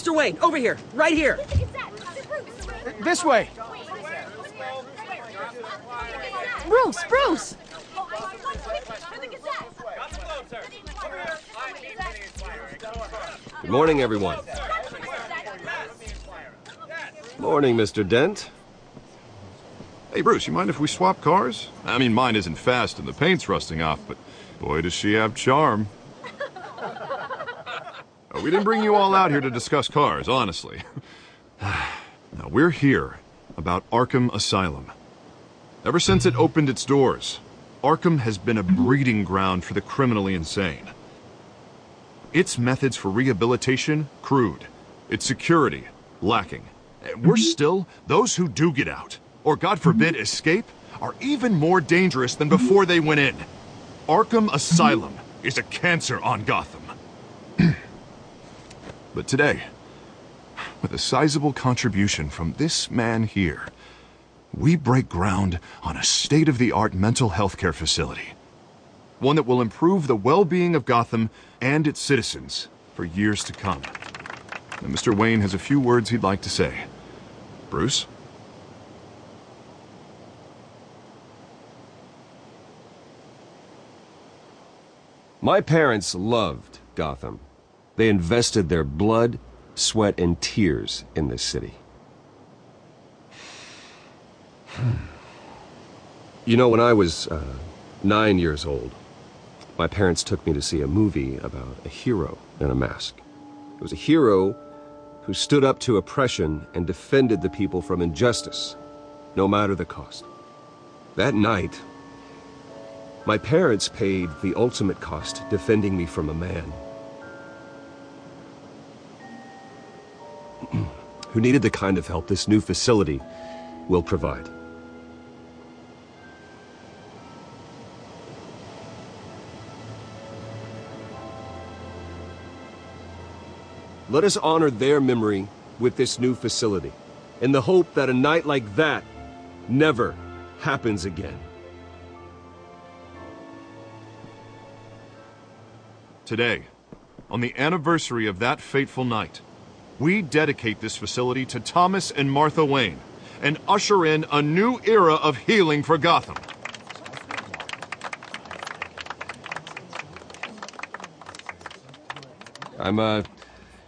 Mr. Wayne, over here, right here. This way. Bruce! Good morning, everyone. Morning, Mr. Dent. Hey, Bruce, you mind if we swap cars? I mean, mine isn't fast and the paint's rusting off, but boy, does she have charm. We didn't bring you all out here to discuss cars, honestly. Now, we're here about Arkham Asylum. Ever since it opened its doors, Arkham has been a breeding ground for the criminally insane. Its methods for rehabilitation, crude. Its security, lacking. Worse still, those who do get out, or God forbid escape, are even more dangerous than before they went in. Arkham Asylum is a cancer on Gotham. But today, with a sizable contribution from this man here, we break ground on a state-of-the-art mental health care facility. One that will improve the well-being of Gotham and its citizens for years to come. And Mr. Wayne has a few words he'd like to say. Bruce? My parents loved Gotham. They invested their blood, sweat, and tears in this city. You know, when I was 9 years old, my parents took me to see a movie about a hero in a mask. It was a hero who stood up to oppression and defended the people from injustice, no matter the cost. That night, my parents paid the ultimate cost defending me from a man who needed the kind of help this new facility will provide. Let us honor their memory with this new facility, in the hope that a night like that never happens again. Today, on the anniversary of that fateful night, we dedicate this facility to Thomas and Martha Wayne and usher in a new era of healing for Gotham. I'm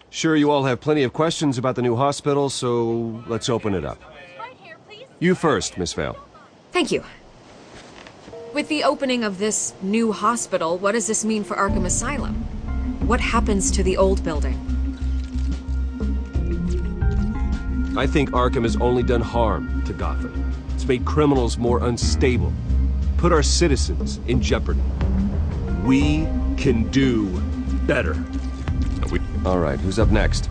sure you all have plenty of questions about the new hospital, so let's open it up. You first, Miss Vale. Thank you. With the opening of this new hospital, what does this mean for Arkham Asylum? What happens to the old building? I think Arkham has only done harm to Gotham. It's made criminals more unstable, put our citizens in jeopardy. We can do better. All right, who's up next?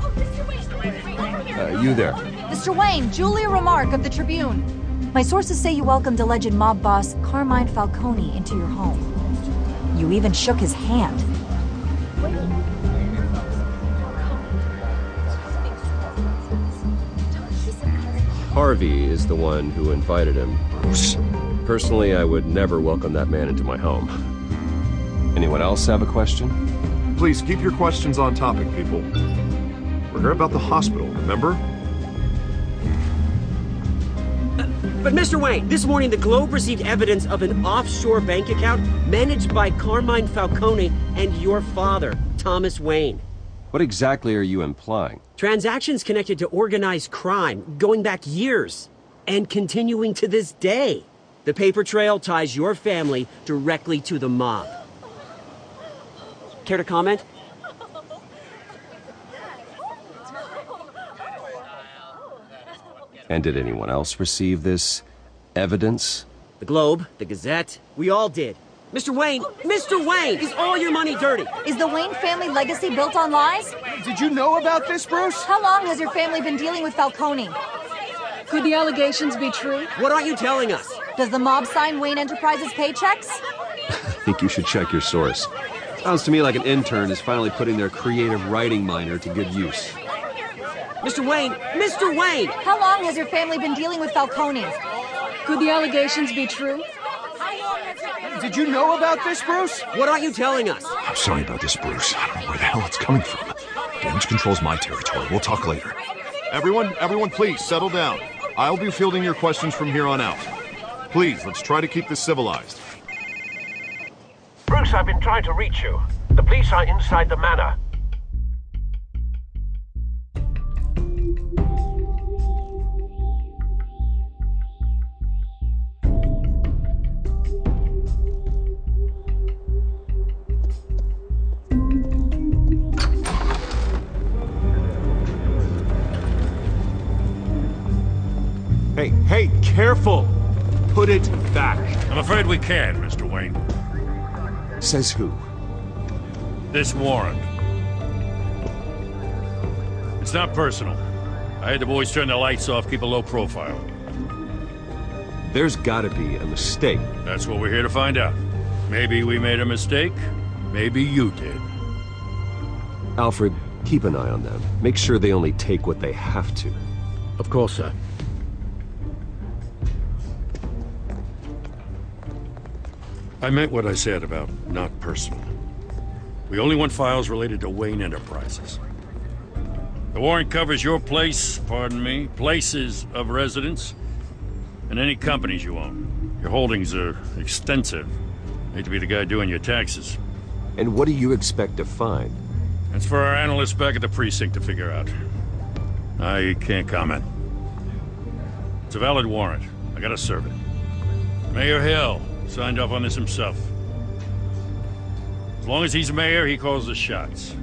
You there. Mr. Wayne, Julia Remark of the Tribune. My sources say you welcomed alleged mob boss Carmine Falcone into your home. You even shook his hand. Harvey is the one who invited him. Personally, I would never welcome that man into my home. Anyone else have a question? Please keep your questions on topic, people. We're here about the hospital, remember? But Mr. Wayne, this morning the Globe received evidence of an offshore bank account managed by Carmine Falcone and your father, Thomas Wayne. What exactly are you implying? Transactions connected to organized crime, going back years, and continuing to this day. The paper trail ties your family directly to the mob. Care to comment? And did anyone else receive this evidence? The Globe, the Gazette, we all did. Mr. Wayne, is all your money dirty? Is the Wayne family legacy built on lies? Did you know about this, Bruce? How long has your family been dealing with Falcone? Could the allegations be true? What aren't you telling us? Does the mob sign Wayne Enterprises paychecks? I think you should check your source. Sounds to me like an intern is finally putting their creative writing minor to good use. Mr. Wayne! How long has your family been dealing with Falcone? Could the allegations be true? Did you know about this, Bruce? What aren't you telling us? I'm sorry about this, Bruce. I don't know where the hell it's coming from. Damage control's my territory. We'll talk later. Everyone, please, settle down. I'll be fielding your questions from here on out. Please, let's try to keep this civilized. Bruce, I've been trying to reach you. The police are inside the manor. Hey, careful! Put it back. I'm afraid we can, Mr. Wayne. Says who? This warrant. It's not personal. I had the boys turn the lights off, keep a low profile. There's gotta be a mistake. That's what we're here to find out. Maybe we made a mistake. Maybe you did. Alfred, keep an eye on them. Make sure they only take what they have to. Of course, sir. I meant what I said about not personal. We only want files related to Wayne Enterprises. The warrant covers your place, pardon me, places of residence, and any companies you own. Your holdings are extensive. Hate to be the guy doing your taxes. And what do you expect to find? That's for our analysts back at the precinct to figure out. I can't comment. It's a valid warrant. I gotta serve it. Mayor Hill signed off on this himself. As long as he's mayor, he calls the shots.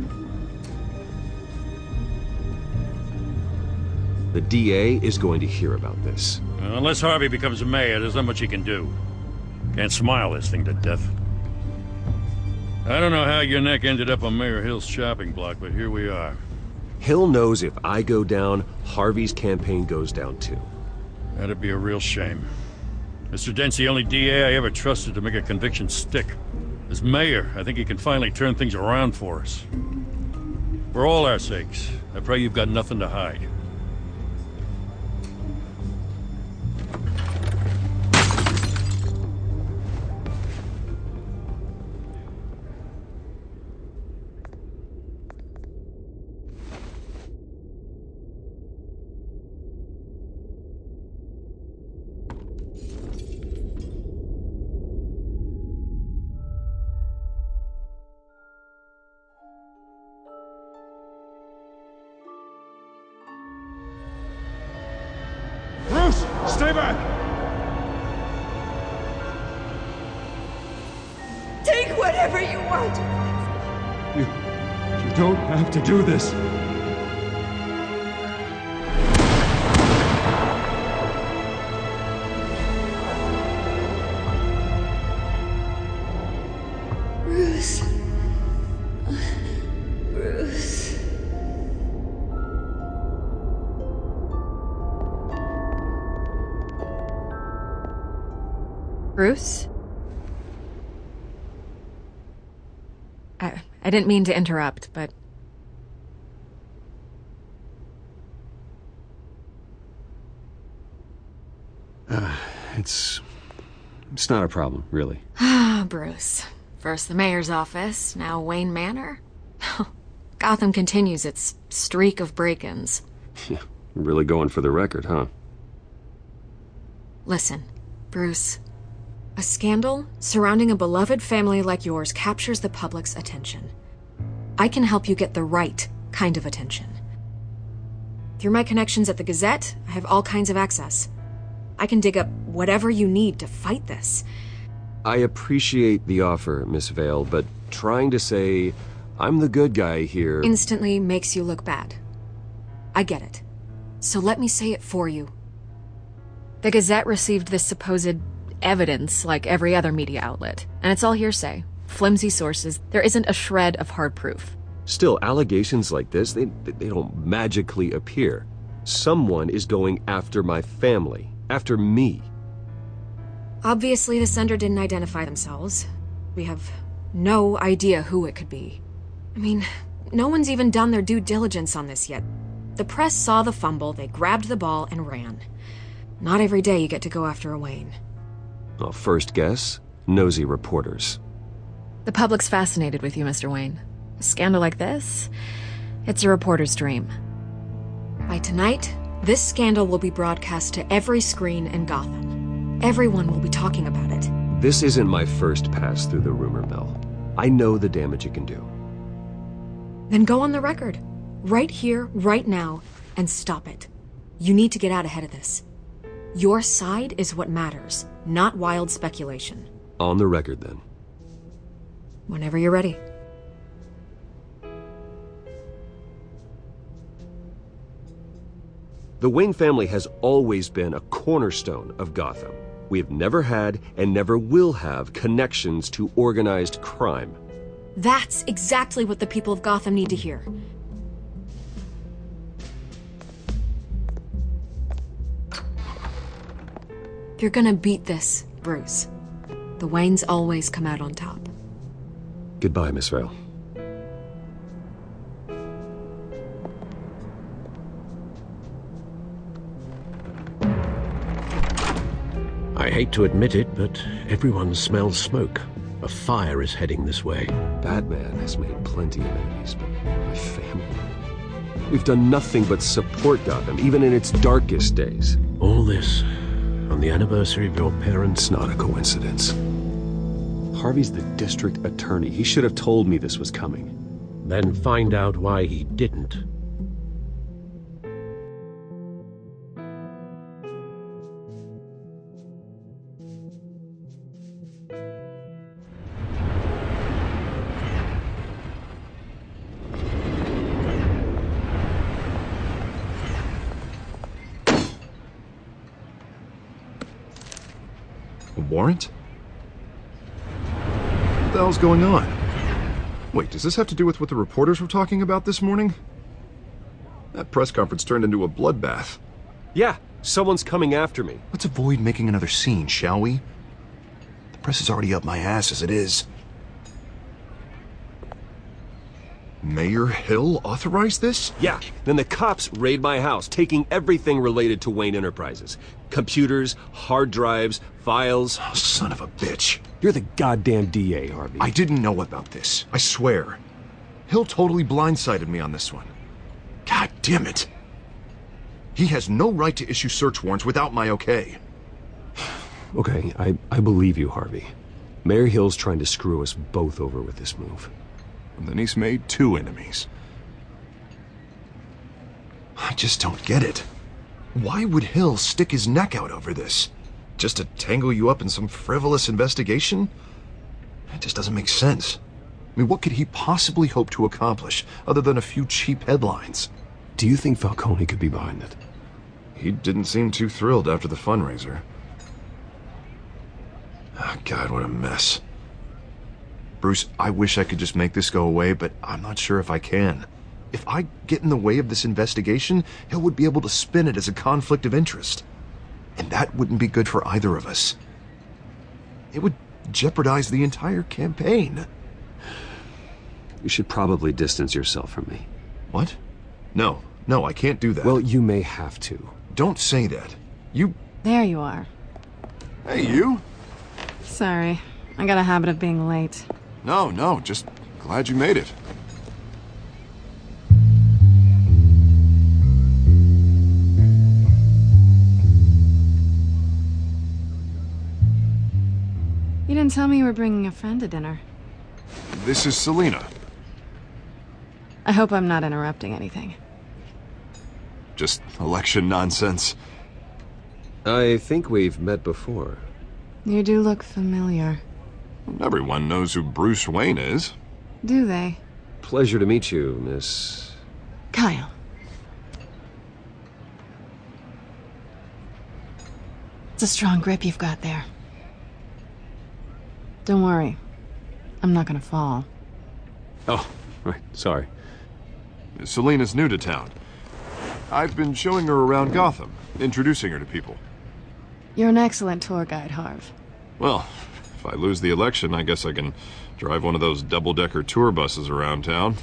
The DA is going to hear about this. Unless Harvey becomes a mayor, there's not much he can do. Can't smile this thing to death. I don't know how your neck ended up on Mayor Hill's shopping block, but here we are. Hill knows if I go down, Harvey's campaign goes down too. That'd be a real shame. Mr. Dent's the only DA I ever trusted to make a conviction stick. As mayor, I think he can finally turn things around for us. For all our sakes, I pray you've got nothing to hide. Bruce, stay back! Take whatever you want. You don't have to do this. Bruce. Bruce. Bruce? I didn't mean to interrupt, but... It's not a problem, really. Ah, Bruce. First the mayor's office, now Wayne Manor. Gotham continues its streak of break-ins. Yeah, really going for the record, huh? Listen, Bruce. A scandal surrounding a beloved family like yours captures the public's attention. I can help you get the right kind of attention. Through my connections at the Gazette, I have all kinds of access. I can dig up whatever you need to fight this. I appreciate the offer, Miss Vale, but trying to say I'm the good guy here... instantly makes you look bad. I get it. So let me say it for you. The Gazette received this supposed evidence like every other media outlet, and it's all hearsay. Flimsy sources. There isn't a shred of hard proof. Still, allegations like this, they don't magically appear. Someone is going after my family. After me. Obviously, the sender didn't identify themselves. We have no idea who it could be. I mean, no one's even done their due diligence on this yet. The press saw the fumble, they grabbed the ball and ran. Not every day you get to go after a Wayne. Well, first guess, nosy reporters. The public's fascinated with you, Mr. Wayne. A scandal like this? It's a reporter's dream. By tonight, this scandal will be broadcast to every screen in Gotham. Everyone will be talking about it. This isn't my first pass through the rumor mill. I know the damage it can do. Then go on the record. Right here, right now, and stop it. You need to get out ahead of this. Your side is what matters, not wild speculation. On the record, then. Whenever you're ready. The Wayne family has always been a cornerstone of Gotham. We have never had and never will have connections to organized crime. That's exactly what the people of Gotham need to hear. You're gonna beat this, Bruce. The Waynes always come out on top. Goodbye, Miss Vale. I hate to admit it, but everyone smells smoke. A fire is heading this way. Batman has made plenty of enemies, but my family... We've done nothing but support Gotham, even in its darkest days. All this on the anniversary of your parents'... It's not a coincidence. Harvey's the district attorney. He should have told me this was coming. Then find out why he didn't. A warrant? What the hell's going on? Wait, does this have to do with what the reporters were talking about this morning? That press conference turned into a bloodbath. Yeah, someone's coming after me. Let's avoid making another scene, shall we? The press is already up my ass as it is. Mayor Hill authorized this? Yeah, then the cops raid my house, taking everything related to Wayne Enterprises. Computers, hard drives, files. Oh, son of a bitch. You're the goddamn DA, Harvey. I didn't know about this. I swear. Hill totally blindsided me on this one. God damn it. He has no right to issue search warrants without my okay. Okay, I believe you, Harvey. Mayor Hill's trying to screw us both over with this move. And then he's made two enemies. I just don't get it. Why would Hill stick his neck out over this? Just to tangle you up in some frivolous investigation? It just doesn't make sense. I mean, what could he possibly hope to accomplish other than a few cheap headlines? Do you think Falcone could be behind it? He didn't seem too thrilled after the fundraiser. Oh, God, what a mess. Bruce, I wish I could just make this go away, but I'm not sure if I can. If I get in the way of this investigation, Hill would be able to spin it as a conflict of interest. And that wouldn't be good for either of us. It would jeopardize the entire campaign. You should probably distance yourself from me. What? No, I can't do that. Well, you may have to. Don't say that. You... There you are. Hey, you? Sorry, I got a habit of being late. No, just glad you made it. You didn't tell me you were bringing a friend to dinner. This is Selina. I hope I'm not interrupting anything. Just election nonsense. I think we've met before. You do look familiar. Everyone knows who Bruce Wayne is. Do they? Pleasure to meet you, Miss... Kyle. It's a strong grip you've got there. Don't worry. I'm not gonna fall. Oh, right, sorry. Selina's new to town. I've been showing her around Gotham, introducing her to people. You're an excellent tour guide, Harv. Well, if I lose the election, I guess I can drive one of those double-decker tour buses around town.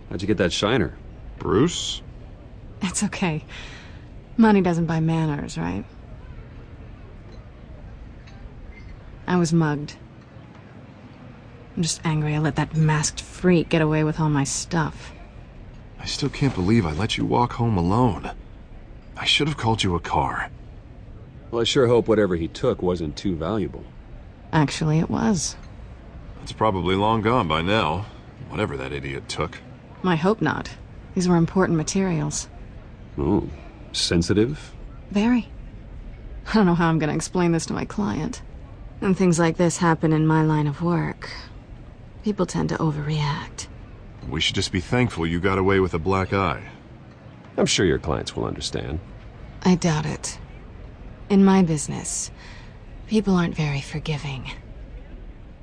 How'd you get that shiner? Bruce? It's okay. Money doesn't buy manners, right? I was mugged. I'm just angry I let that masked freak get away with all my stuff. I still can't believe I let you walk home alone. I should have called you a car. Well, I sure hope whatever he took wasn't too valuable. Actually, it was. It's probably long gone by now, whatever that idiot took. I hope not. These were important materials. Ooh, sensitive? Very. I don't know how I'm gonna explain this to my client. When things like this happen in my line of work, people tend to overreact. We should just be thankful you got away with a black eye. I'm sure your clients will understand. I doubt it. In my business, people aren't very forgiving.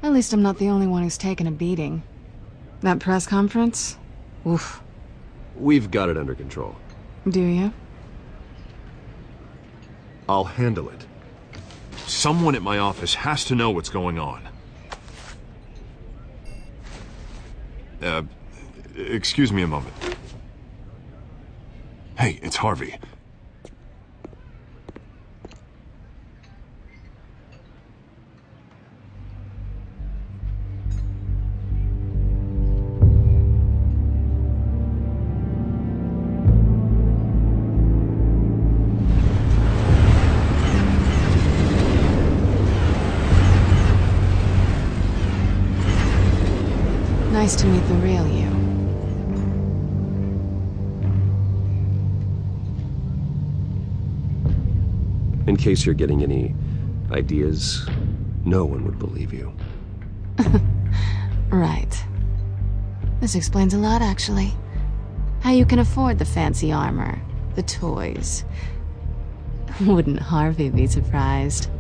At least I'm not the only one who's taken a beating. That press conference? Oof. We've got it under control. Do you? I'll handle it. Someone at my office has to know what's going on. Excuse me a moment. Hey, it's Harvey. Nice to meet the real you. In case you're getting any ideas, no one would believe you. Right. This explains a lot, actually. How you can afford the fancy armor, the toys. Wouldn't Harvey be surprised?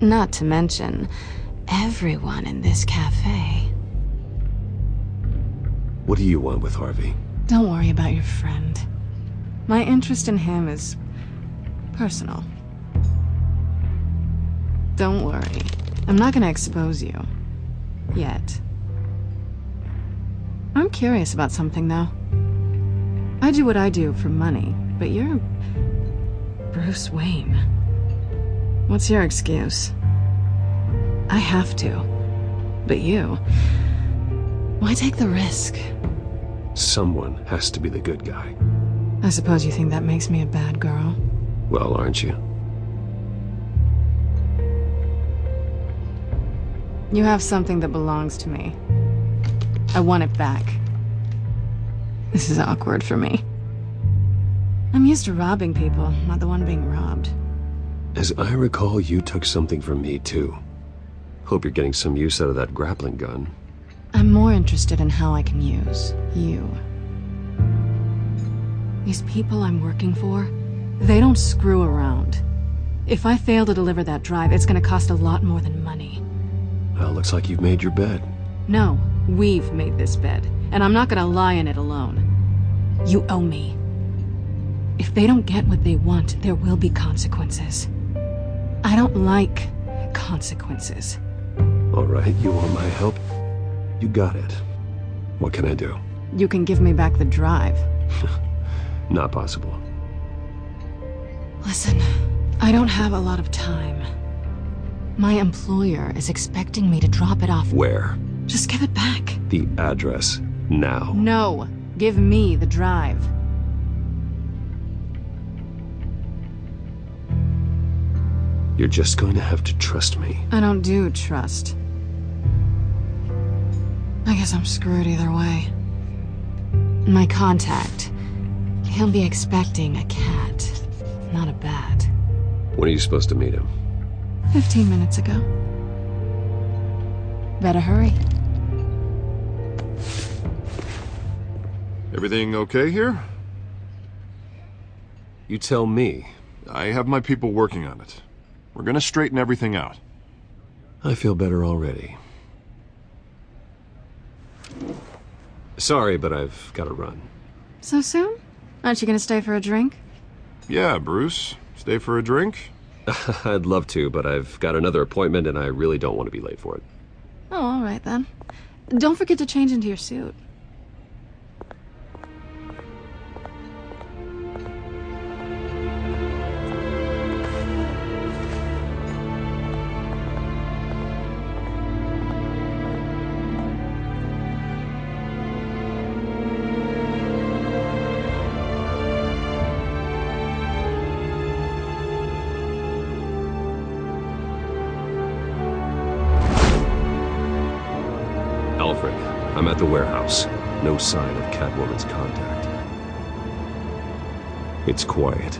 Not to mention, everyone in this cafe. What do you want with Harvey? Don't worry about your friend. My interest in him is personal. Don't worry. I'm not gonna expose you. Yet. I'm curious about something, though. I do what I do for money, but you're Bruce Wayne. What's your excuse? I have to. But you... why take the risk? Someone has to be the good guy. I suppose you think that makes me a bad girl. Well, aren't you? You have something that belongs to me. I want it back. This is awkward for me. I'm used to robbing people, not the one being robbed. As I recall, you took something from me, too. Hope you're getting some use out of that grappling gun. I'm more interested in how I can use you. These people I'm working for, they don't screw around. If I fail to deliver that drive, it's gonna cost a lot more than money. Well, looks like you've made your bed. No, we've made this bed, and I'm not gonna lie in it alone. You owe me. If they don't get what they want, there will be consequences. I don't like consequences. All right, you want my help? You got it. What can I do? You can give me back the drive. Not possible. Listen, I don't have a lot of time. My employer is expecting me to drop it off. Where? Just give it back. The address, now. No, give me the drive. You're just going to have to trust me. I don't do trust. I guess I'm screwed either way. My contact, he'll be expecting a cat, not a bat. When are you supposed to meet him? 15 minutes ago. Better hurry. Everything okay here? You tell me. I have my people working on it. We're gonna straighten everything out. I feel better already. Sorry, but I've got to run. So soon? Aren't you gonna stay for a drink? Yeah, Bruce. Stay for a drink? I'd love to, but I've got another appointment and I really don't want to be late for it. Oh, all right then. Don't forget to change into your suit. Alfred. I'm at the warehouse. No sign of Catwoman's contact. It's quiet.